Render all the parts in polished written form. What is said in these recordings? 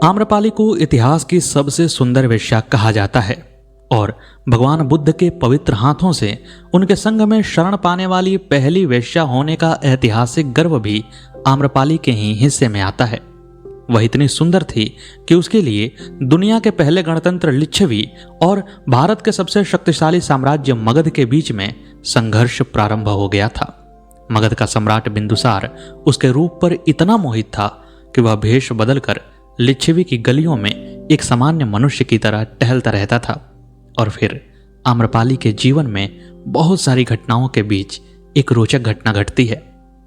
आम्रपाली को इतिहास की सबसे सुंदर वेश्या कहा जाता है और भगवान बुद्ध के पवित्र हाथों से उनके संग में शरण पाने वाली पहली वेश्या होने का ऐतिहासिक गर्व भी आम्रपाली के ही हिस्से में आता है। वह इतनी सुंदर थी कि उसके लिए दुनिया के पहले गणतंत्र लिच्छवी और भारत के सबसे शक्तिशाली साम्राज्य मगध के बीच में संघर्ष प्रारंभ हो गया था। मगध का सम्राट बिंदुसार उसके रूप पर इतना मोहित था कि वह भेष बदलकर लिच्छवी की गलियों में एक सामान्य मनुष्य की तरह टहलता रहता था। और फिर आम्रपाली के जीवन में बहुत सारी घटनाओं के बीच एक रोचक घटना घटती है।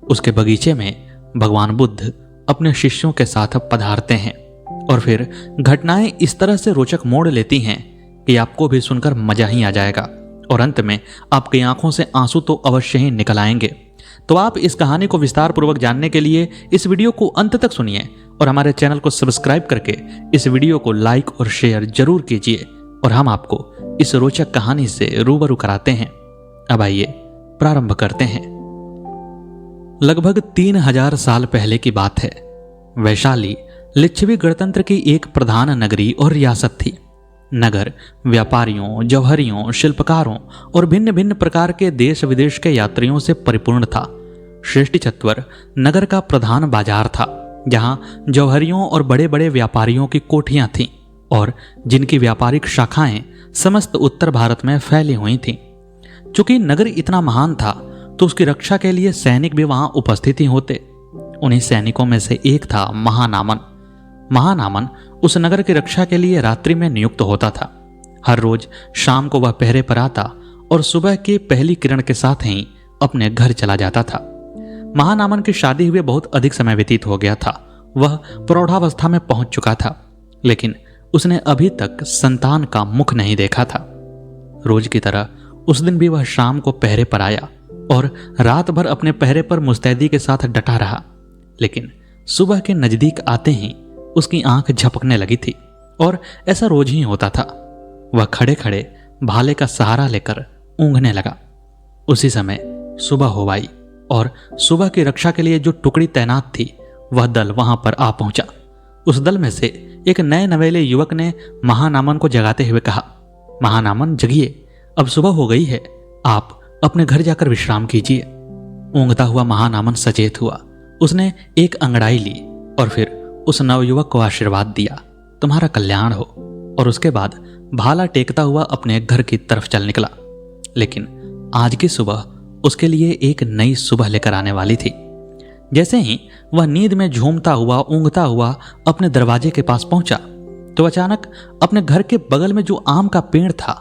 उसके बगीचे में भगवान बुद्ध अपने शिष्यों के साथ पधारते हैं और फिर घटनाएं इस तरह से रोचक मोड़ लेती हैं कि आपको भी सुनकर मजा ही आ जाएगा और अंत में आपकी आंखों से आंसू तो अवश्य ही निकल आएंगे। तो आप इस कहानी को विस्तार पूर्वक जानने के लिए इस वीडियो को अंत तक सुनिए और हमारे चैनल को सब्सक्राइब करके इस वीडियो को लाइक और शेयर जरूर कीजिए और हम आपको इस रोचक कहानी से रूबरू कराते हैं। अब आइए प्रारंभ करते हैं। लगभग 3000 साल पहले की बात है। वैशाली लिच्छवी गणतंत्र की एक प्रधान नगरी और रियासत थी। नगर व्यापारियों, जौहरियों, शिल्पकारों और भिन्न भिन्न प्रकार के देश विदेश के यात्रियों से परिपूर्ण था। श्रेष्ठीचत्वर नगर का प्रधान बाजार था, जहां जौहरियों और बड़े बड़े व्यापारियों की कोठियां थीं और जिनकी व्यापारिक शाखाएं समस्त उत्तर भारत में फैली हुई थीं। चूंकि नगर इतना महान था तो उसकी रक्षा के लिए सैनिक भी वहां उपस्थित ही होते। उन्हीं सैनिकों में से एक था महानामन। महानामन उस नगर की रक्षा के लिए रात्रि में नियुक्त होता था। हर रोज शाम को वह पहरे पर आता और सुबह की पहली किरण के साथ ही अपने घर चला जाता था। महानामन की शादी हुए बहुत अधिक समय व्यतीत हो गया था। वह प्रौढ़ावस्था में पहुंच चुका था, लेकिन उसने अभी तक संतान का मुख नहीं देखा था। रोज की तरह उस दिन भी वह शाम को पहरे पर आया और रात भर अपने पहरे पर मुस्तैदी के साथ डटा रहा। लेकिन सुबह के नजदीक आते ही उसकी आंख झपकने लगी थी और ऐसा रोज ही होता था। वह खड़े खड़े भाले का सहारा लेकर ऊँघने लगा। उसी समय सुबह हो आई और सुबह की रक्षा के लिए जो टुकड़ी तैनात थी वह दल वहां पर आ पहुंचा। उस दल में से एक नए नवेले युवक ने महानामन को जगाते हुए कहा, महानामन जगिए, अब सुबह हो गई है, आप अपने घर जाकर विश्राम कीजिए। ऊँघता हुआ महानामन सचेत हुआ। उसने एक अंगड़ाई ली और फिर उस नवयुवक को आशीर्वाद दिया, तुम्हारा कल्याण हो, और उसके बाद भाला टेकता हुआ अपने घर की तरफ चल निकला। लेकिन आज की सुबह उसके लिए एक नई सुबह लेकर आने वाली थी। जैसे ही वह नींद में झूमता हुआ ऊँघता हुआ अपने दरवाजे के पास पहुंचा तो अचानक अपने घर के बगल में जो आम का पेड़ था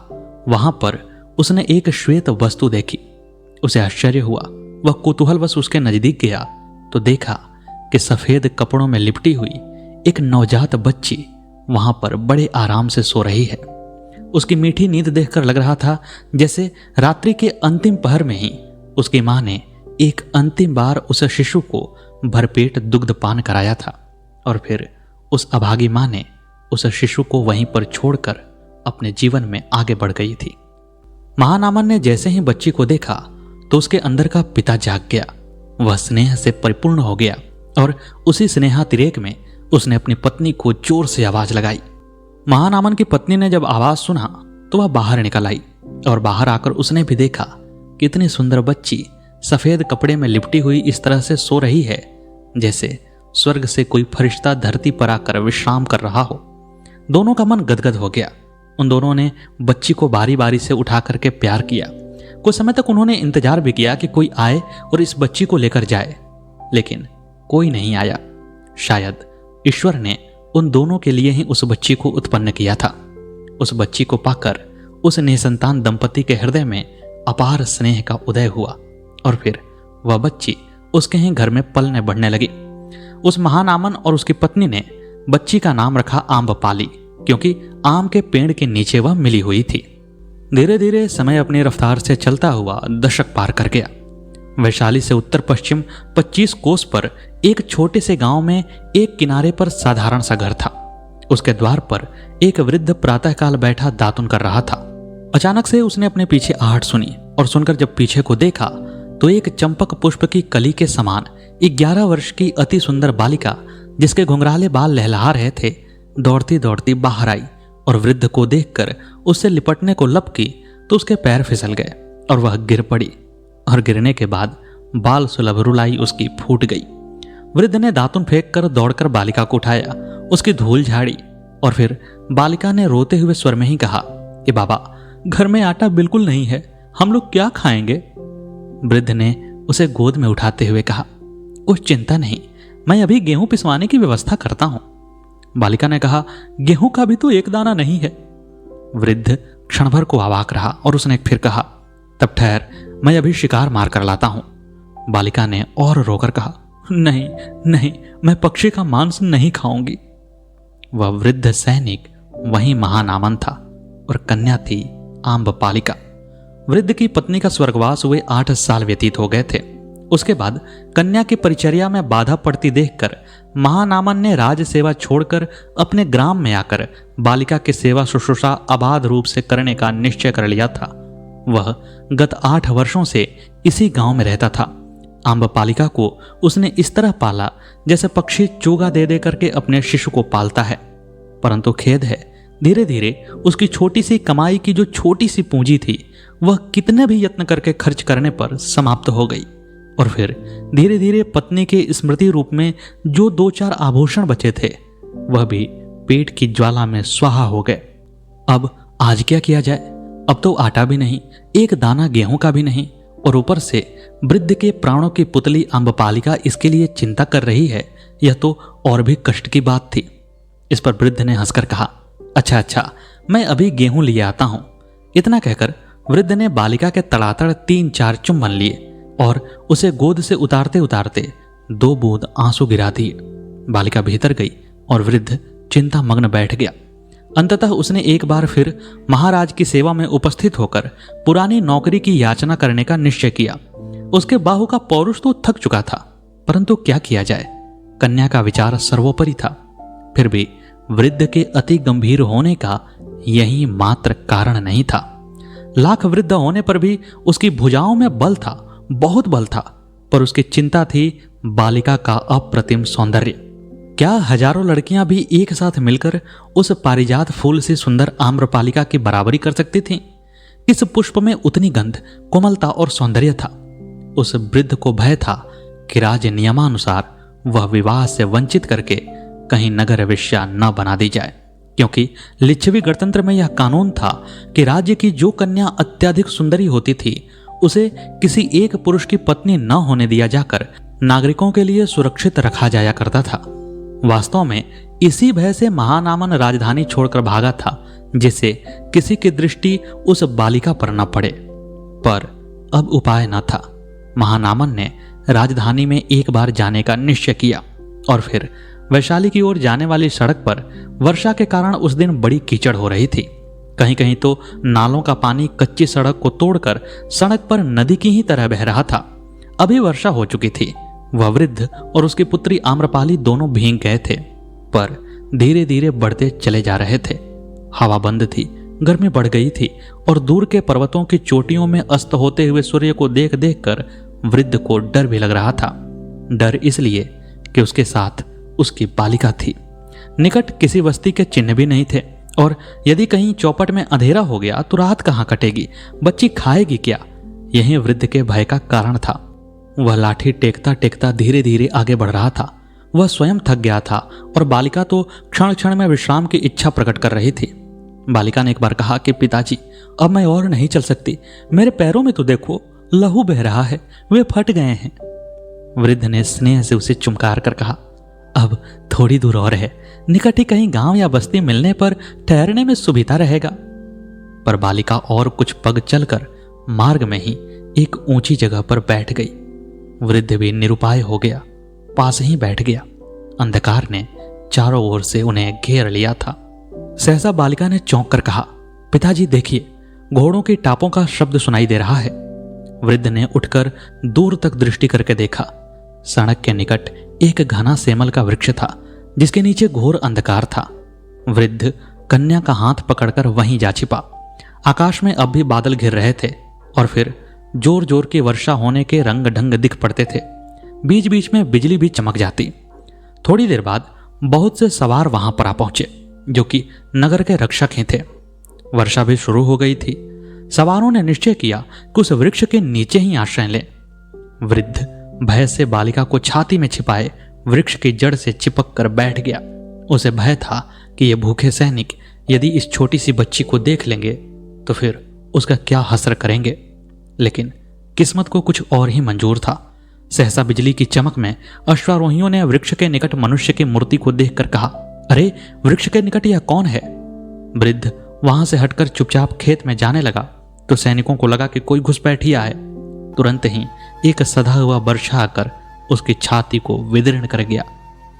वहां पर उसने एक श्वेत वस्तु देखी। उसे आश्चर्य हुआ। वह कुतूहलवश उसके नजदीक गया तो देखा कि सफेद कपड़ों में लिपटी हुई एक नवजात बच्ची वहां पर बड़े आराम से सो रही है। उसकी मीठी नींद देखकर लग रहा था जैसे रात्रि के अंतिम पहर में ही उसकी मां ने एक अंतिम बार उस शिशु को भरपेट दुग्ध पान कराया था और फिर उस अभागी मां ने उस शिशु को वहीं पर छोड़कर अपने जीवन में आगे बढ़ गई थी। महानामन ने जैसे ही बच्ची को देखा तो उसके अंदर का पिता जाग गया। वह स्नेह से परिपूर्ण हो गया और उसी स्नेहातिरेक में उसने अपनी पत्नी को जोर से आवाज लगाई। महानामन की पत्नी ने जब आवाज सुना तो वह बाहर निकल आई और बाहर आकर उसने भी देखा कि इतनी सुंदर बच्ची सफेद कपड़े में लिपटी हुई इस तरह से सो रही है जैसे स्वर्ग से कोई फरिश्ता धरती पर आकर विश्राम कर रहा हो। दोनों का मन गदगद हो गया। उन दोनों ने बच्ची को बारी बारी से उठा करके प्यार किया। कुछ समय तक उन्होंने इंतजार भी किया कि कोई आए और इस बच्ची को लेकर जाए, लेकिन कोई नहीं आया। शायद ईश्वर ने उन दोनों के लिए ही उस बच्ची को उत्पन्न किया था। उस बच्ची को पाकर उस निसंतान दंपति के हृदय में अपार स्नेह का उदय हुआ और फिर वह बच्ची उसके ही घर में पलने बढ़ने लगी। उस महानामन और उसकी पत्नी ने बच्ची का नाम रखा आम्रपाली, क्योंकि आम के पेड़ के नीचे वह मिली हुई थी। धीरे धीरे समय अपनी रफ्तार से चलता हुआ दशक पार कर गया। वैशाली से उत्तर पश्चिम 25 कोस पर एक छोटे से गांव में एक किनारे पर साधारण सा घर था। उसके द्वार पर एक वृद्ध प्रातःकाल बैठा दातुन कर रहा था। अचानक से उसने अपने पीछे आहट सुनी और सुनकर जब पीछे को देखा तो एक चंपक पुष्प की कली के समान 11 वर्ष की अति सुंदर बालिका, जिसके घुंघराले बाल लहलहा रहे थे, दौड़ती दौड़ती बाहर आई और वृद्ध को देखकर उससे लिपटने को लपकी तो उसके पैर फिसल गए और वह गिर पड़ी, और गिरने के बाद बाल सुलभ रुलाई उसकी फूट गई। वृद्ध ने दातुन फेंक कर दौड़कर बालिका को उठाया, उसकी धूल झाड़ी, और फिर बालिका ने रोते हुए स्वर में ही कहा कि बाबा, घर में आटा बिल्कुल नहीं है, हम लोग क्या खाएंगे। वृद्ध ने उसे गोद में उठाते हुए कहा, कुछ चिंता नहीं, मैं अभी गेहूं पिसवाने की व्यवस्था करता हूं। बालिका ने कहा, गेहूं का भी तो एक दाना नहीं है। वृद्ध क्षण भर को अवाक रहा और उसने फिर कहा, तब ठहर, मैं अभी शिकार मार कर लाता हूं। बालिका ने और रोकर कहा, नहीं नहीं, मैं पक्षी का मांस नहीं खाऊंगी। वह वृद्ध सैनिक वही महानामन था और कन्या थी आम्रपालिका। वृद्ध की पत्नी का स्वर्गवास हुए 8 साल व्यतीत हो गए थे। उसके बाद कन्या की परिचर्या में बाधा पड़ती देखकर महानामन ने राज सेवा छोड़कर अपने ग्राम में आकर बालिका की सेवा शुश्रूषा अबाध रूप से करने का निश्चय कर लिया था। वह गत 8 वर्षों से इसी गांव में रहता था। आम्रपालिका को उसने इस तरह पाला जैसे पक्षी चोगा दे दे करके अपने शिशु को पालता है। परंतु खेद है, धीरे धीरे उसकी छोटी सी कमाई की जो छोटी सी पूंजी थी वह कितने भी यत्न करके खर्च करने पर समाप्त हो गई, और फिर धीरे धीरे पत्नी के स्मृति रूप में जो 2-4 आभूषण बचे थे वह भी पेट की ज्वाला में स्वाहा हो गए। अब आज क्या किया जाए? अब तो आटा भी नहीं, एक दाना गेहूं का भी नहीं, और ऊपर से वृद्ध के प्राणों की पुतली आम्रपालिका इसके लिए चिंता कर रही है। यह तो और भी कष्ट की बात थी। इस पर वृद्ध ने हंसकर कहा, अच्छा, मैं अभी गेहूं लिए आता हूं। इतना कहकर वृद्ध ने बालिका के तड़ातड़ 3-4 चुम्बन लिए और उसे गोद से उतारते उतारते 2 बूंद आंसू गिरा दिए। बालिका भीतर गई और वृद्ध चिंता मग्न बैठ गया। अंततः उसने एक बार फिर महाराज की सेवा में उपस्थित होकर पुरानी नौकरी की याचना करने का निश्चय किया। उसके बाहु का पौरुष तो थक चुका था, परंतु क्या किया जाए, कन्या का विचार सर्वोपरि था। फिर भी वृद्ध के अति गंभीर होने का यही मात्र कारण नहीं था। लाख वृद्ध होने पर भी उसकी भुजाओं में बल था, बहुत बल था, पर उसकी चिंता थी बालिका का अप्रतिम सौंदर्य। क्या हजारों लड़कियां भी एक साथ मिलकर उस पारिजात फूल से सुंदर आम्रपालिका की बराबरी कर सकती थीं? इस पुष्प में उतनी गंध, कोमलता और सौंदर्य था। उस वृद्ध को भय था कि राज नियमानुसार वह विवाह से वंचित करके कहीं नगर वेश्या न बना दी जाए, क्योंकि लिच्छवी गणतंत्र में यह कानून था कि राज्य की जो कन्या अत्यधिक सुंदरी होती थी उसे किसी एक पुरुष की पत्नी न होने दिया जाकर नागरिकों के लिए सुरक्षित रखा जाया करता था। वास्तव में इसी भय से महानामन राजधानी छोड़कर भागा था, जिससे किसी की दृष्टि उस बालिका पर न पड़े। पर अब उपाय न था। महानामन ने राजधानी में एक बार जाने का निश्चय किया और फिर वैशाली की ओर जाने वाली सड़क पर वर्षा के कारण उस दिन बड़ी कीचड़ हो रही थी। कहीं कहीं तो नालों का पानी कच्ची सड़क को तोड़कर सड़क पर नदी की ही तरह बह रहा था। अभी वर्षा हो चुकी थी। वह वृद्ध और उसकी पुत्री आम्रपाली दोनों भीग गए थे, पर धीरे धीरे बढ़ते चले जा रहे थे। हवा बंद थी, गर्मी बढ़ गई थी और दूर के पर्वतों की चोटियों में अस्त होते हुए सूर्य को देख देख कर वृद्ध को डर भी लग रहा था। डर इसलिए कि उसके साथ उसकी बालिका थी। निकट किसी बस्ती के चिन्ह भी नहीं थे, और यदि कहीं चौपट में अंधेरा हो गया तो रात कहाँ कटेगी, बच्ची खाएगी क्या? यही वृद्ध के भय का कारण था। वह लाठी टेकता टेकता धीरे धीरे आगे बढ़ रहा था। वह स्वयं थक गया था और बालिका तो क्षण क्षण में विश्राम की इच्छा प्रकट कर रही थी। बालिका ने एक बार कहा कि पिताजी, अब मैं और नहीं चल सकती, मेरे पैरों में तो देखो, लहू बह रहा है, वे फट गए हैं। वृद्ध ने स्नेह से उसे चुमकार कर कहा, अब थोड़ी दूर और है, निकट ही कहीं गांव या बस्ती मिलने पर ठहरने में सुविधा रहेगा। पर बालिका और कुछ पग चलकर मार्ग में ही एक ऊंची जगह पर बैठ गई। वृद्ध भी निरुपाय हो गया, पास ही बैठ गया। अंधकार ने चारों ओर से उन्हें घेर लिया था। सहसा बालिका ने चौंक कर कहा, पिताजी देखिए, घोड़ों की टापों का शब्द सुनाई दे रहा है। वृद्ध ने उठकर दूर तक दृष्टि करके देखा। सड़क के निकट एक घना सेमल का वृक्ष था, जिसके नीचे घोर अंधकार था। वृद्ध कन्या का हाथ पकड़कर वहीं जा छिपा। आकाश में अब भी बादल घिर रहे थे और फिर जोर जोर की वर्षा होने के रंग ढंग दिख पड़ते थे। बीच बीच में बिजली भी चमक जाती। थोड़ी देर बाद बहुत से सवार वहां पर आ पहुंचे। जो कि नगर के रक्षक ही थे। वर्षा भी शुरू हो गई थी। सवारों ने निश्चय किया कि उस वृक्ष के नीचे ही आश्रय लें। वृद्ध भय से बालिका को छाती में छिपाए वृक्ष की जड़ से चिपक कर बैठ गया। उसे भय था कि ये भूखे सैनिक यदि इस छोटी सी बच्ची को देख लेंगे तो फिर उसका क्या हसर करेंगे। लेकिन किस्मत को कुछ और ही मंजूर था। सहसा बिजली की चमक में अश्वारोहियों ने वृक्ष के निकट मनुष्य की मूर्ति को देखकर कहा, अरे वृक्ष के निकट यह कौन है? वृद्ध वहां से हटकर चुपचाप खेत में जाने लगा तो सैनिकों को लगा कि कोई घुसपैठिया है। तुरंत ही एक सधा हुआ वर्षा आकर उसकी छाती को विदीर्ण कर गया।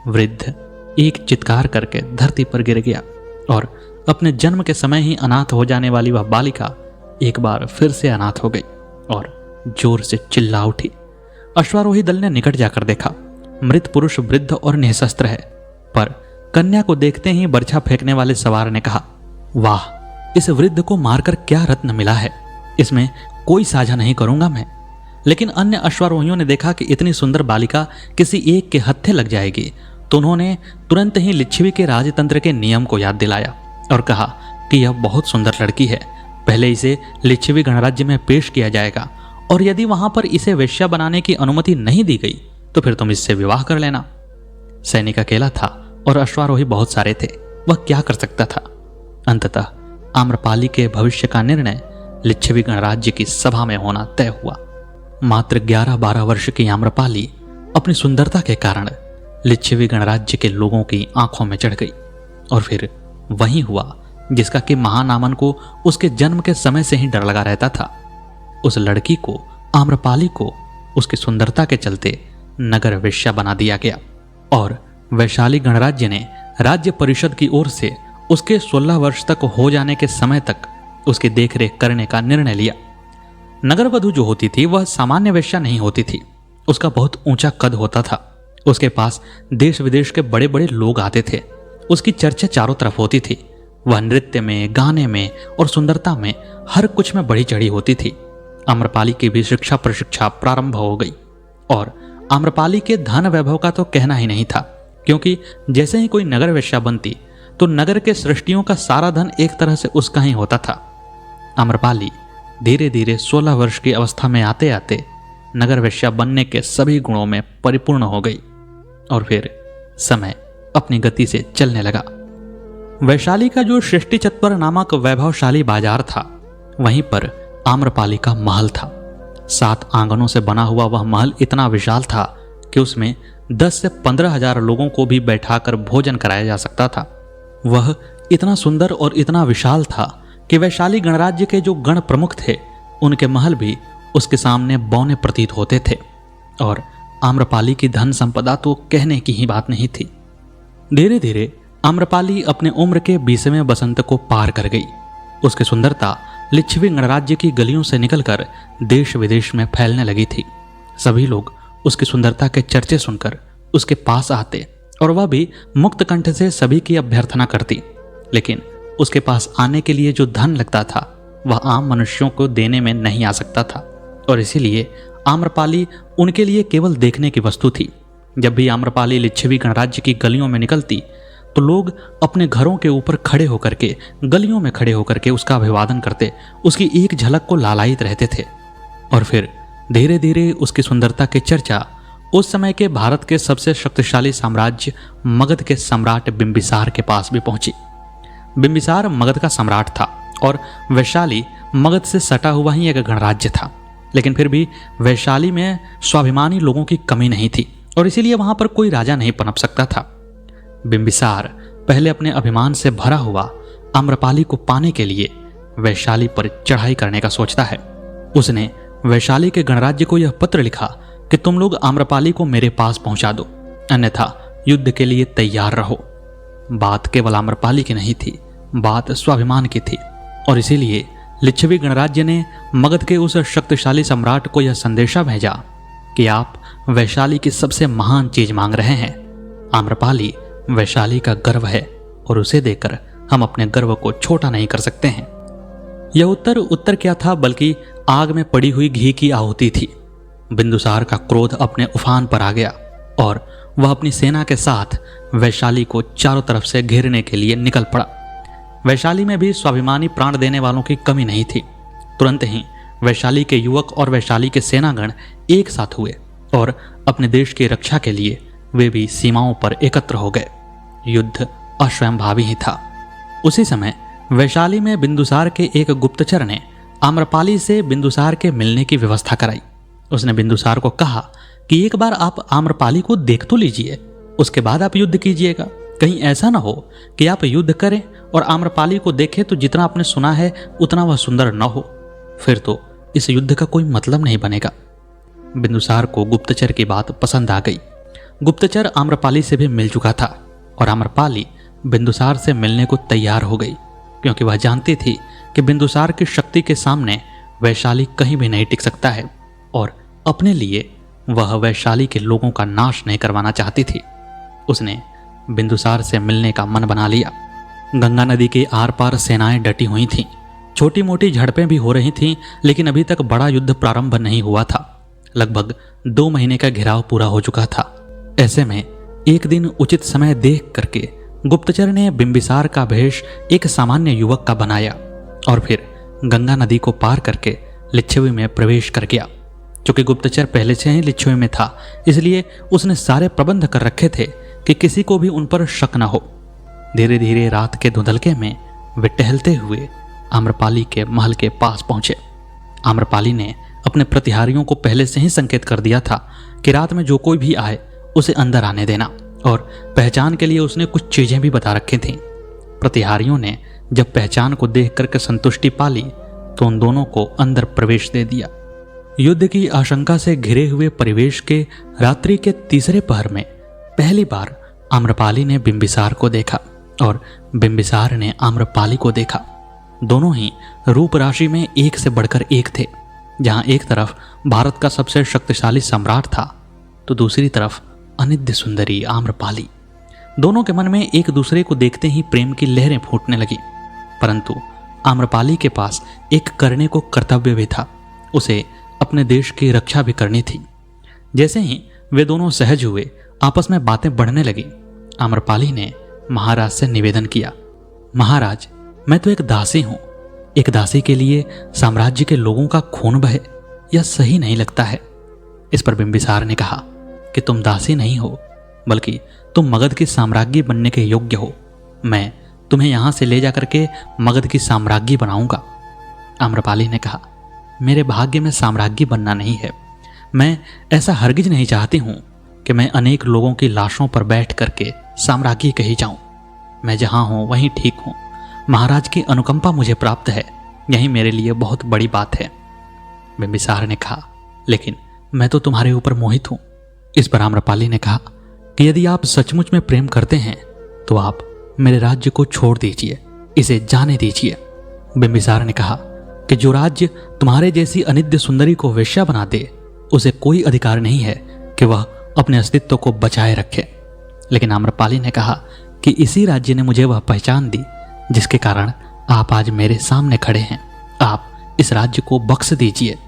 वृद्ध एक चित्कार करके धरती पर गिर गया और अपने जन्म के समय ही अनाथ हो जाने वाली वह बालिका एक बार फिर से अनाथ हो गई और जोर से चिल्ला उठी। अश्वारोही दल ने निकट जाकर देखा। मृत पुरुष वृद्ध और निःशस्त्र है, पर कन्या को देखते ही बर्छा फेंकने वाले सवार ने कहा, वाह, इस वृद्ध को मारकर क्या रत्न मिला है, इसमें कोई साझा नहीं करूंगा मैं। लेकिन अन्य अश्वारोहियों ने देखा कि इतनी सुंदर बालिका किसी एक के हत्थे लग जाएगी तो उन्होंने तुरंत ही लिच्छवी के राजतंत्र के नियम को याद दिलाया और कहा कि यह बहुत सुंदर लड़की है, पहले इसे लिच्छवी गणराज्य में पेश किया जाएगा और यदि वहां पर इसे वेश्या बनाने की अनुमति नहीं दी गई तो फिर तुम इससे विवाह कर लेना। सैनिक अकेला था और अश्वारोही बहुत सारे थे, वह क्या कर सकता था। अंततः आम्रपाली के भविष्य का निर्णय लिच्छवी गणराज्य की सभा में होना तय हुआ। मात्र 11-12 वर्ष की आम्रपाली अपनी सुंदरता के कारण लिच्छवी गणराज्य के लोगों की आंखों में चढ़ गई और फिर वही हुआ जिसका कि महानामन को उसके जन्म के समय से ही डर लगा रहता था। उस लड़की को, आम्रपाली को, उसकी सुंदरता के चलते नगर वेश्या बना दिया गया और वैशाली गणराज्य ने राज्य परिषद की ओर से उसके 16 वर्ष तक हो जाने के समय तक उसकी देखरेख करने का निर्णय लिया। नगर वधू जो होती थी वह सामान्य वेश्या नहीं होती थी, उसका बहुत ऊंचा कद होता था। उसके पास देश विदेश के बड़े बड़े लोग आते थे। उसकी चर्चा चारों तरफ होती थी। वह नृत्य में, गाने में और सुंदरता में हर कुछ में बढ़ी चढ़ी होती थी। आम्रपाली की भी शिक्षा प्रशिक्षा प्रारंभ हो गई और आम्रपाली के धन वैभव का तो कहना ही नहीं था, क्योंकि जैसे ही कोई नगर वेश्या बनती तो नगर के सृष्टियों का सारा धन एक तरह से उसका ही होता था। आम्रपाली धीरे धीरे 16 वर्ष की अवस्था में आते आते नगर वेश्या बनने के सभी गुणों में परिपूर्ण हो गई और फिर समय अपनी गति से चलने लगा। वैशाली का जो सृष्टि चत्वर नामक वैभवशाली बाजार था, वहीं पर आम्रपाली का महल था। 7 आंगनों से बना हुआ वह महल इतना विशाल था कि उसमें 10 से 15 हजार लोगों को भी बैठाकर भोजन कराया जा सकता था। वह इतना सुंदर और इतना विशाल था कि वैशाली गणराज्य के जो गण प्रमुख थे उनके महल भी उसके सामने बौने प्रतीत होते थे और आम्रपाली की धन संपदा तो कहने की ही बात नहीं थी। धीरे धीरे आम्रपाली अपने उम्र के 20वें बसंत को पार कर गई। उसकी सुंदरता लिच्छवी गणराज्य की गलियों से निकलकर देश विदेश में फैलने लगी थी। सभी लोग उसकी सुंदरता के चर्चे सुनकर उसके पास आते और वह भी मुक्त कंठ से सभी की अभ्यर्थना करती। लेकिन उसके पास आने के लिए जो धन लगता था वह आम मनुष्यों को देने में नहीं आ सकता था और इसीलिए आम्रपाली उनके लिए केवल देखने की वस्तु थी। जब भी आम्रपाली लिच्छवी गणराज्य की गलियों में निकलती तो लोग अपने घरों के ऊपर खड़े होकर के, गलियों में खड़े होकर के उसका अभिवादन करते, उसकी एक झलक को लालायित रहते थे। और फिर धीरे धीरे उसकी सुंदरता की चर्चा उस समय के भारत के सबसे शक्तिशाली साम्राज्य मगध के सम्राट बिंबिसार के पास भी पहुंची। बिंबिसार मगध का सम्राट था और वैशाली मगध से सटा हुआ ही एक गणराज्य था, लेकिन फिर भी वैशाली में स्वाभिमानी लोगों की कमी नहीं थी और इसीलिए वहां पर कोई राजा नहीं पनप सकता था। बिंबिसार पहले अपने अभिमान से भरा हुआ आम्रपाली को पाने के लिए वैशाली पर चढ़ाई करने का सोचता है। उसने वैशाली के गणराज्य को यह पत्र लिखा कि तुम लोग आम्रपाली को मेरे पास पहुंचा दो, अन्यथा युद्ध के लिए तैयार रहो। बात केवल आम्रपाली की नहीं थी, बात स्वाभिमान की थी और इसीलिए लिच्छवी गणराज्य ने मगध के उस शक्तिशाली सम्राट को यह संदेशा भेजा कि आप वैशाली की सबसे महान चीज मांग रहे हैं। आम्रपाली वैशाली का गर्व है और उसे देकर हम अपने गर्व को छोटा नहीं कर सकते हैं। यह उत्तर क्या था बल्कि आग में पड़ी हुई घी की आहुति थी। बिंदुसार का क्रोध अपने उफान पर आ गया और वह अपनी सेना के साथ वैशाली को चारों तरफ से घेरने के लिए निकल पड़ा। वैशाली में भी स्वाभिमानी प्राण देने वालों की कमी नहीं थी। तुरंत ही वैशाली के युवक और वैशाली के सेनागण एक साथ हुए और अपने देश की रक्षा के लिए वे भी सीमाओं पर एकत्र हो गए। युद्ध अस्वयंभावी ही था। उसी समय वैशाली में बिंदुसार के एक गुप्तचर ने आम्रपाली से बिंदुसार के मिलने की व्यवस्था कराई। उसने बिंदुसार को कहा कि एक बार आप आम्रपाली को देख तो लीजिए, उसके बाद आप युद्ध कीजिएगा। कहीं ऐसा ना हो कि आप युद्ध करें और आम्रपाली को देखें तो जितना आपने सुना है उतना वह सुंदर न हो, फिर तो इस युद्ध का कोई मतलब नहीं बनेगा। बिंदुसार को गुप्तचर की बात पसंद आ गई। गुप्तचर आम्रपाली से भी मिल चुका था और आम्रपाली बिंदुसार से मिलने को तैयार हो गई, क्योंकि वह जानती थी कि बिंदुसार की शक्ति के सामने वैशाली कहीं भी नहीं टिक सकता है और अपने लिए वह वैशाली के लोगों का नाश नहीं करवाना चाहती थी। उसने बिंदुसार से मिलने का मन बना लिया। गंगा नदी के आर पार सेनाएं डटी हुई थीं। छोटी मोटी झड़पें भी हो रही थीं, लेकिन अभी तक बड़ा युद्ध प्रारंभ नहीं हुआ था। लगभग 2 महीने का घेराव पूरा हो चुका था। ऐसे में एक दिन उचित समय देख करके गुप्तचर ने बिंबिसार का भेष एक सामान्य युवक का बनाया और फिर गंगा नदी को पार करके लिच्छवी में प्रवेश कर गया। चूंकि गुप्तचर पहले से ही लिच्छवी में था, इसलिए उसने सारे प्रबंध कर रखे थे कि किसी को भी उन पर शक न हो। धीरे धीरे रात के धुंधलके में वे टहलते हुए आम्रपाली के महल के पास पहुंचे। आम्रपाली ने अपने प्रतिहारियों को पहले से ही संकेत कर दिया था कि रात में जो कोई भी आए उसे अंदर आने देना, और पहचान के लिए उसने कुछ चीजें भी बता रखी थीं। प्रतिहारियों ने जब पहचान को देख करके संतुष्टि पाली तो उन दोनों को अंदर प्रवेश दे दिया। युद्ध की आशंका से घिरे हुए परिवेश के रात्रि के तीसरे पहर में पहली बार आम्रपाली ने बिंबिसार को देखा और बिंबिसार ने आम्रपाली को देखा। दोनों ही रूप राशि में एक से बढ़कर एक थे। जहां एक तरफ भारत का सबसे शक्तिशाली सम्राट था तो दूसरी तरफ अनिद्य सुंदरी आम्रपाली। दोनों के मन में एक दूसरे को देखते ही प्रेम की लहरें फूटने लगी। परंतु आम्रपाली के पास एक करने को कर्तव्य भी था। उसे अपने देश की रक्षा भी करनी थी। जैसे ही वे दोनों सहज हुए, आपस में बातें बढ़ने लगी। आम्रपाली ने महाराज से निवेदन किया, महाराज, मैं तो एक दासी हूं। एक दासी के लिए साम्राज्य के लोगों का खून बहे, यह सही नहीं लगता है। इस पर बिंबिसार ने कहा कि तुम दासी नहीं हो, बल्कि तुम मगध की साम्राज्ञी बनने के योग्य हो। मैं तुम्हें यहां से ले जाकर के मगध की साम्राज्ञी बनाऊंगा। आम्रपाली ने कहा, मेरे भाग्य में साम्राज्ञी बनना नहीं है। मैं ऐसा हरगिज नहीं चाहती हूं कि मैं अनेक लोगों की लाशों पर बैठ करके साम्राज्ञी कही जाऊं। मैं जहां हूं वहीं ठीक हूं। महाराज की अनुकंपा मुझे प्राप्त है, यही मेरे लिए बहुत बड़ी बात है। बिंबिसार ने कहा, लेकिन मैं तो तुम्हारे ऊपर मोहित हूं। इस पर आम्रपाली ने कहा कि यदि आप सचमुच में प्रेम करते हैं तो आप मेरे राज्य को छोड़ दीजिए, इसे जाने दीजिए। बिंबिसार ने कहा कि जो राज्य तुम्हारे जैसी अनिद्य सुंदरी को वेश्या बना दे, उसे कोई अधिकार नहीं है कि वह अपने अस्तित्व को बचाए रखे। लेकिन आम्रपाली ने कहा कि इसी राज्य ने मुझे वह पहचान दी जिसके कारण आप आज मेरे सामने खड़े हैं। आप इस राज्य को बख्श दीजिए।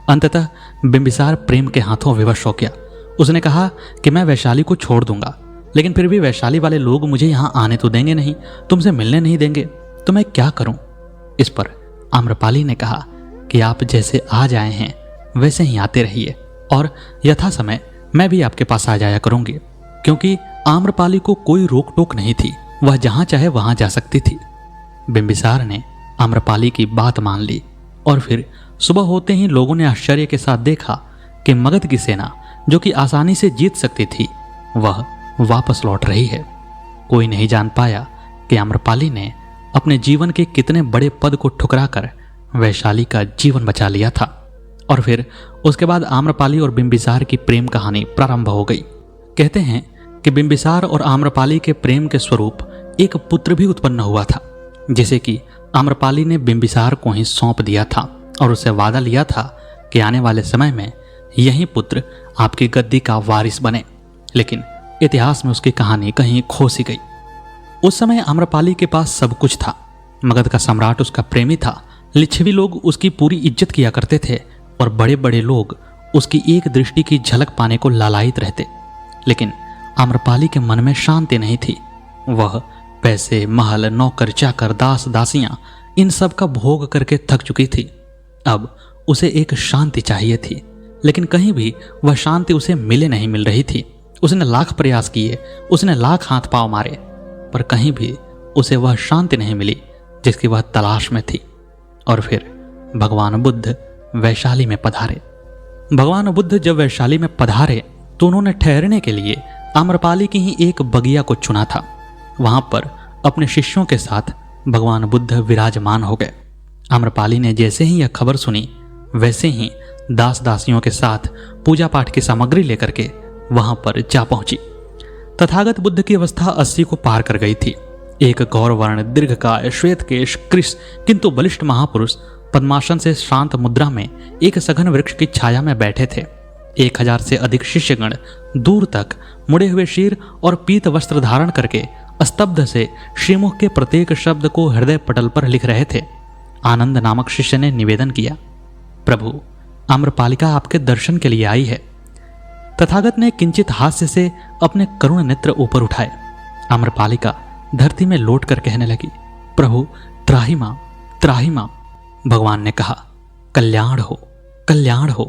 अंततः बिंबिसार प्रेम के हाथों विवश हो गया। उसने कहा कि मैं वैशाली को छोड़ दूंगा, लेकिन फिर भी वैशाली वाले लोग मुझे यहां आने तो देंगे नहीं, तुमसे मिलने नहीं देंगे, तो मैं क्या करूं। इस पर आम्रपाली ने कहा कि आप जैसे आज आए हैं वैसे ही आते रहिए और यथा समय मैं भी आपके पास आ जाया करूंगी, क्योंकि आम्रपाली को कोई रोक टोक नहीं थी। वह जहां चाहे वहां जा सकती थी। बिंबिसार ने आम्रपाली की बात मान ली और फिर सुबह होते ही लोगों ने आश्चर्य के साथ देखा कि मगध की सेना, जो कि आसानी से जीत सकती थी, वह वापस लौट रही है। कोई नहीं जान पाया कि आम्रपाली ने अपने जीवन के कितने बड़े पद को ठुकराकर वैशाली का जीवन बचा लिया था। और फिर उसके बाद आम्रपाली और बिंबिसार की प्रेम कहानी प्रारंभ हो गई। कहते हैं कि बिंबिसार और आम्रपाली के प्रेम के स्वरूप एक पुत्र भी उत्पन्न हुआ था, जिसे कि आम्रपाली ने बिंबिसार को ही सौंप दिया था और उससे वादा लिया था कि आने वाले समय में यही पुत्र आपकी गद्दी का वारिस बने। लेकिन इतिहास में उसकी कहानी कहीं खो सी गई। उस समय आम्रपाली के पास सब कुछ था। मगध का सम्राट उसका प्रेमी था। लिच्छवी लोग उसकी पूरी इज्जत किया करते थे और बड़े बड़े लोग उसकी एक दृष्टि की झलक पाने को लालायित रहते। लेकिन आम्रपाली के मन में शांति नहीं थी। वह पैसे, महल, नौकर, चाकर, दास, दासियां इन सब का भोग करके थक चुकी थी। अब उसे एक शांति चाहिए थी, लेकिन कहीं भी वह शांति उसे मिल रही थी। उसने लाख प्रयास किए, उसने लाख हाथ पांव मारे, पर कहीं भी उसे वह शांति नहीं मिली जिसकी वह तलाश में थी। और फिर भगवान बुद्ध वैशाली में पधारे। भगवान बुद्ध जब वैशाली में पधारे तो उन्होंने ठहरने के लिए आम्रपाली की ही एक बगिया को चुना था। वहां पर अपने शिष्यों के साथ भगवान बुद्ध विराजमान हो गए। आम्रपाली ने जैसे ही यह खबर सुनी, वैसे ही दास दासियों के साथ पूजा पाठ की सामग्री लेकर के वहां पर जा पहुंची। तथागत बुद्ध की अवस्था 80 को पार कर गई थी। एक गौरवर्ण, दीर्घकाय, श्वेतकेश, कृश किंतु बलिष्ठ महापुरुष पद्मासन से शांत मुद्रा में एक सघन वृक्ष की छाया में बैठे थे। 1000 से अधिक शिष्यगण दूर तक मुड़े हुए शीर और पीत वस्त्र धारण करके स्तब्ध से श्रीमुख के प्रत्येक शब्द को हृदय पटल पर लिख रहे थे। आनंद नामक शिष्य ने निवेदन किया, प्रभु, आम्रपालिका आपके दर्शन के लिए आई है। तथागत ने किंचित हास्य से अपने करुण नेत्र ऊपर उठाए। आम्रपालिका धरती में लौट कर कहने लगी, प्रभु, त्राही मां, त्राही मां। भगवान ने कहा, कल्याण हो, कल्याण हो।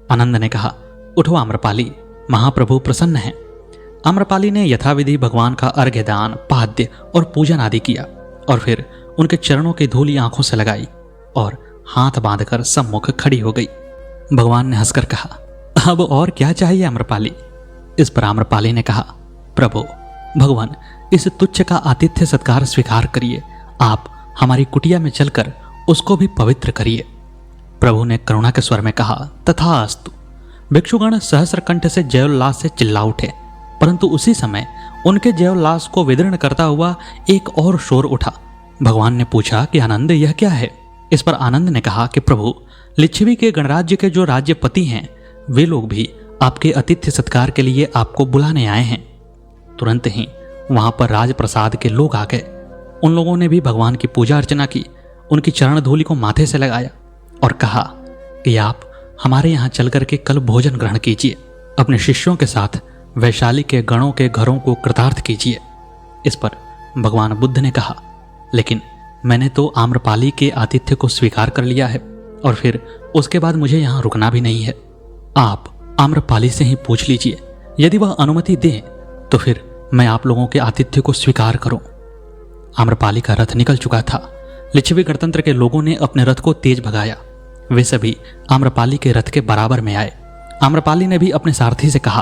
आनंद ने कहा, उठो आम्रपाली, महाप्रभु प्रसन्न हैं। आम्रपाली ने यथाविधि भगवान का अर्घ्यदान, पाद्य और पूजन आदि किया और फिर उनके चरणों की धूली आंखों से लगाई और हाथ बांधकर सम्मुख खड़ी हो गई। भगवान ने हंसकर कहा, अब और क्या चाहिए आम्रपाली? इस पर आम्रपाली ने कहा, प्रभु, भगवान, इस तुच्छ का आतिथ्य सत्कार स्वीकार करिए। आप हमारी कुटिया में चलकर उसको भी पवित्र करिए। प्रभु ने करुणा के स्वर में कहा, तथास्तु। भिक्षुगण सहस्र कंठ से जयोल्लास से चिल्ला उठे, परंतु उसी समय उनके जयोल्लास को विदीर्ण करता हुआ एक और शोर उठा। भगवान ने पूछा कि आनंद, यह क्या है? इस पर आनंद ने कहा कि प्रभु, लिच्छवी के गणराज्य के जो राज्यपति हैं, वे लोग भी आपके आतिथ्य सत्कार के लिए आपको बुलाने आए हैं। तुरंत ही वहां पर राजप्रसाद के लोग आ गए। उन लोगों ने भी भगवान की पूजा अर्चना की, उनकी चरण धूलि को माथे से लगाया और कहा कि आप हमारे यहाँ चल करके कल भोजन ग्रहण कीजिए, अपने शिष्यों के साथ वैशाली के गणों के घरों को कृतार्थ कीजिए। इस पर भगवान बुद्ध ने कहा, लेकिन मैंने तो आम्रपाली के आतिथ्य को स्वीकार कर लिया है और फिर उसके बाद मुझे यहाँ रुकना भी नहीं है। आप आम्रपाली से ही पूछ लीजिए, यदि वह अनुमति दे तो फिर मैं आप लोगों के आतिथ्य को स्वीकार करूं। आम्रपाली का रथ निकल चुका था। लिच्छवी गणतंत्र के लोगों ने अपने रथ को तेज भगाया। वे सभी आम्रपाली के रथ के बराबर में आए। आम्रपाली ने भी अपने सारथी से कहा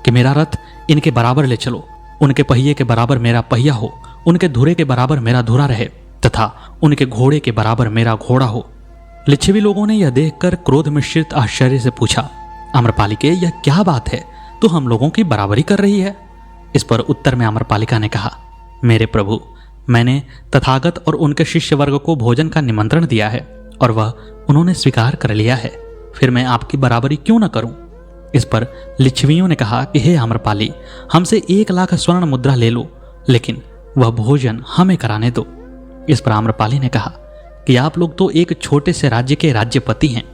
कि मेरा रथ इनके बराबर ले चलो, उनके पहिए के बराबर मेरा पहिया हो, उनके धुरे के बराबर मेरा धुरा रहे तथा उनके घोड़े के बराबर मेरा घोड़ा हो। लिच्छवी लोगों ने यह देखकर क्रोध मिश्रित आश्चर्य से पूछा, आम्रपाली के, यह क्या बात है? तू हम लोगों की बराबरी कर रही है? इस पर उत्तर में आम्रपालिका ने कहा, मेरे प्रभु, मैंने तथागत और उनके शिष्य वर्ग को भोजन का निमंत्रण दिया है और वह उन्होंने स्वीकार कर लिया है, फिर मैं आपकी बराबरी क्यों न करूं? इस पर लिच्छवियों ने कहा कि हे आम्रपाली, हमसे 1 लाख स्वर्ण मुद्रा ले लो, लेकिन वह भोजन हमें कराने दो। इस पर आम्रपाली ने कहा कि आप लोग तो एक छोटे से राज्य के राज्यपति हैं।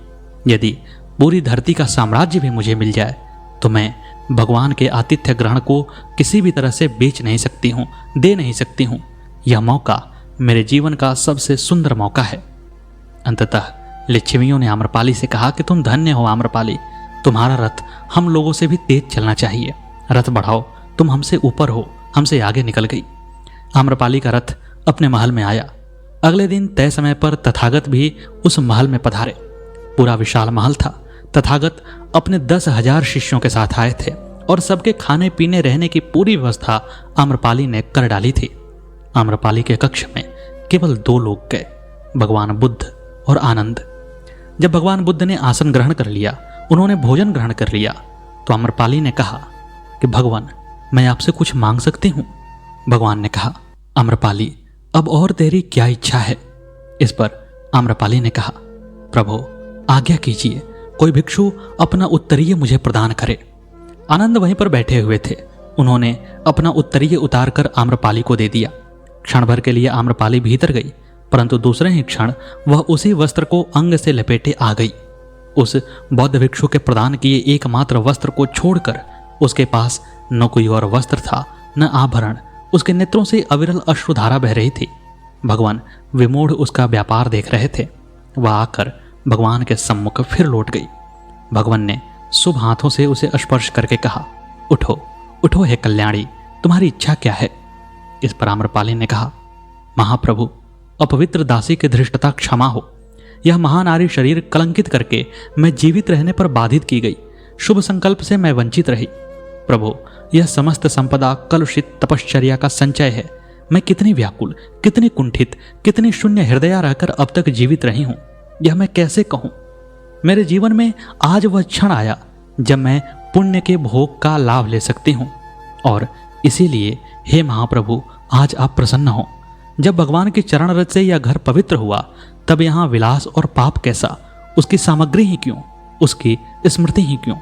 यदि पूरी धरती का साम्राज्य भी मुझे मिल जाए तो मैं भगवान के आतिथ्य ग्रहण को किसी भी तरह से बेच नहीं सकती हूँ, दे नहीं सकती हूँ। यह मौका मेरे जीवन का सबसे सुंदर मौका है। अंततः लिच्छवियों ने आम्रपाली से कहा कि तुम धन्य हो आम्रपाली, तुम्हारा रथ हम लोगों से भी तेज चलना चाहिए। रथ बढ़ाओ, तुम हमसे ऊपर हो, हमसे आगे निकल गई। आम्रपाली का रथ अपने महल में आया। अगले दिन तय समय पर तथागत भी उस महल में पधारे। पूरा विशाल महल था। तथागत अपने 10,000 शिष्यों के साथ आए थे और सबके खाने पीने रहने की पूरी व्यवस्था आम्रपाली ने कर डाली थी। आम्रपाली के कक्ष में केवल 2 लोग गए, भगवान बुद्ध और आनंद। जब भगवान बुद्ध ने आसन ग्रहण कर लिया, उन्होंने भोजन ग्रहण कर लिया, तो आम्रपाली ने कहा कि भगवान, मैं आपसे कुछ मांग सकती हूँ? भगवान ने कहा, आम्रपाली, अब और तेरी क्या इच्छा है? इस पर आम्रपाली ने कहा, प्रभु, आज्ञा कीजिए, कोई भिक्षु अपना उत्तरीय मुझे प्रदान करे। आनंद वहीं पर बैठे हुए थे। उन्होंने अपना उत्तरीय उतार कर आम्रपाली को दे दिया। क्षण भर के लिए आम्रपाली भीतर गई, परंतु दूसरे ही क्षण वह उसी वस्त्र को अंग से लपेटे आ गई। उस बौद्ध भिक्षु के प्रदान किए एकमात्र वस्त्र को छोड़कर उसके पास न कोई और वस्त्र था न आभरण। उसके नेत्रों से अविरल अश्रुधारा बह रही थी। भगवान विमूढ़ उसका व्यापार देख रहे थे। वह आकर भगवान के सम्मुख फिर लौट गई। भगवान ने शुभ हाथों से उसे स्पर्श करके कहा, उठो उठो हे कल्याणी, तुम्हारी इच्छा क्या है? इस पर आम्रपाली ने कहा, महाप्रभु, अपवित्र दासी की धृष्टता क्षमा हो। यह महानारी शरीर कलंकित करके मैं जीवित रहने पर बाधित की गई। शुभ संकल्प से मैं वंचित रही। प्रभु, यह समस्त संपदा कलुषित तपश्चर्या का संचय है। मैं कितनी व्याकुल, कितनी कुंठित, कितनी शून्य हृदया रहकर अब तक जीवित रही हूं, यह मैं कैसे कहूं। मेरे जीवन में आज वह क्षण आया जब मैं पुण्य के भोग का लाभ ले सकती हूं, और इसीलिए हे महाप्रभु, आज आप प्रसन्न हो। जब भगवान के चरण रज से यह घर पवित्र हुआ, तब यहाँ विलास और पाप कैसा, उसकी सामग्री ही क्यों, उसकी स्मृति ही क्यों।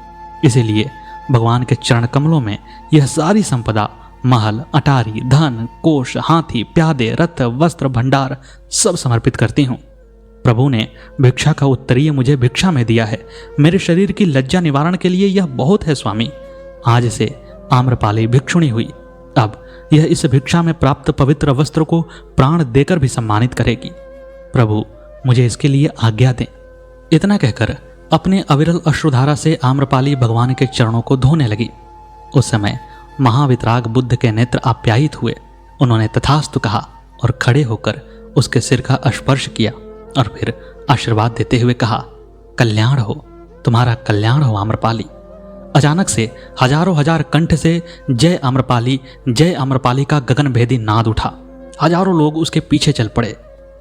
इसीलिए भगवान के चरण कमलों में यह सारी संपदा, महल, अटारी, धन, कोष, हाथी, प्यादे, रथ, वस्त्र, भंडार सब समर्पित करती हूँ। प्रभु ने भिक्षा का उत्तरीय मुझे भिक्षा में दिया है। मेरे शरीर की लज्जा निवारण के लिए यह बहुत है स्वामी। आज से आम्रपाली भिक्षुणी हुई। अब यह इस भिक्षा में प्राप्त पवित्र वस्त्र को प्राण देकर भी सम्मानित करेगी। प्रभु, मुझे इसके लिए आज्ञा दें। इतना कहकर अपने अविरल अश्रुधारा से आम्रपाली भगवान के चरणों को धोने लगी। उस समय महावितराग बुद्ध के नेत्र आप्यायित हुए। उन्होंने तथास्तु कहा और खड़े होकर उसके सिर का स्पर्श किया और फिर आशीर्वाद देते हुए कहा, कल्याण हो, तुम्हारा कल्याण हो आम्रपाली। अचानक से हजारों हजार कंठ से जय आम्रपाली का गगनभेदी नाद उठा। हजारों लोग उसके पीछे चल पड़े।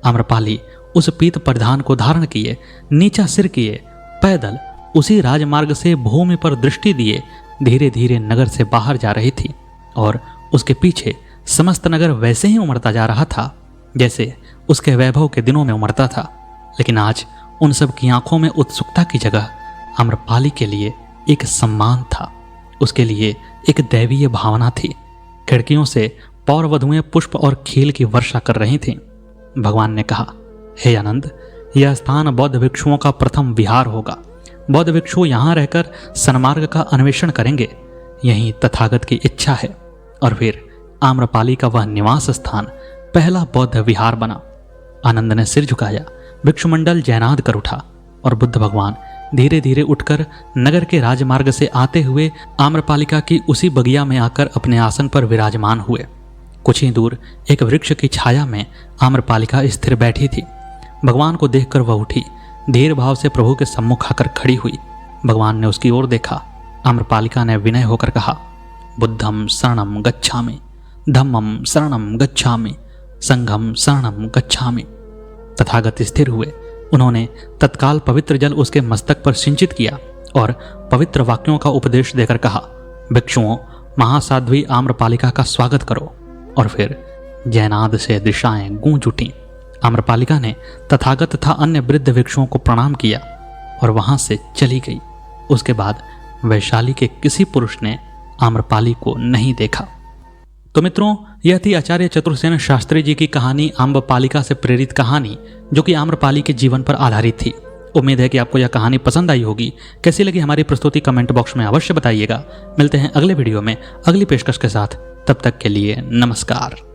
आम्रपाली उस पीत परिधान को धारण किए, नीचा सिर किए, पैदल उसी राजमार्ग से भूमि पर दृष्टि दिए धीरे धीरे नगर से बाहर जा रही थी, और उसके पीछे समस्त नगर वैसे ही उमड़ता जा रहा था जैसे उसके वैभव के दिनों में उमड़ता था। लेकिन आज उन सब की आंखों में उत्सुकता की जगह आम्रपाली के लिए एक सम्मान था, उसके लिए एक दैवीय भावना थी। खिड़कियों से पौर वधुएं पुष्प और खील की वर्षा कर रही थीं। भगवान ने कहा, हे आनंद, यह स्थान बौद्ध भिक्षुओं का प्रथम विहार होगा। बौद्ध भिक्षु यहाँ रहकर सन्मार्ग का अन्वेषण करेंगे। यही तथागत की इच्छा है। और फिर आम्रपाली का वह निवास स्थान पहला बौद्ध विहार बना। आनंद ने सिर झुकाया। भिक्षुमंडल जयनाद कर उठा और बुद्ध भगवान धीरे धीरे उठकर नगर के राजमार्ग से आते हुए आम्रपालिका की उसी बगिया में आकर अपने आसन पर विराजमान हुए। कुछ ही दूर एक वृक्ष की छाया में आम्रपालिका स्थिर बैठी थी। भगवान को देखकर वह उठी, धीर भाव से प्रभु के सम्मुख आकर खड़ी हुई। भगवान ने उसकी ओर देखा। आम्रपालिका ने विनय होकर कहा, बुद्धम शरणम गच्छामि, धम्मम शरणम गच्छामि, संघम शरणम गच्छामि। तथागत स्थिर हुए। उन्होंने तत्काल पवित्र जल उसके मस्तक पर सिंचित किया और पवित्र वाक्यों का उपदेश देकर कहा, भिक्षुओं, महासाध्वी आम्रपालिका का स्वागत करो। और फिर जयनाद से दिशाएं गूंज उठी। आम्रपालिका ने तथागत तथा अन्य वृद्ध भिक्षुओं को प्रणाम किया और वहां से चली गई। उसके बाद वैशाली के किसी पुरुष ने आम्रपाली को नहीं देखा। तो मित्रों, यह थी आचार्य चतुर्सेन शास्त्री जी की कहानी, आम्रपालिका से प्रेरित कहानी, जो कि आम्रपाली के जीवन पर आधारित थी। उम्मीद है कि आपको यह कहानी पसंद आई होगी। कैसी लगी हमारी प्रस्तुति कमेंट बॉक्स में अवश्य बताइएगा। मिलते हैं अगले वीडियो में अगली पेशकश के साथ। तब तक के लिए नमस्कार।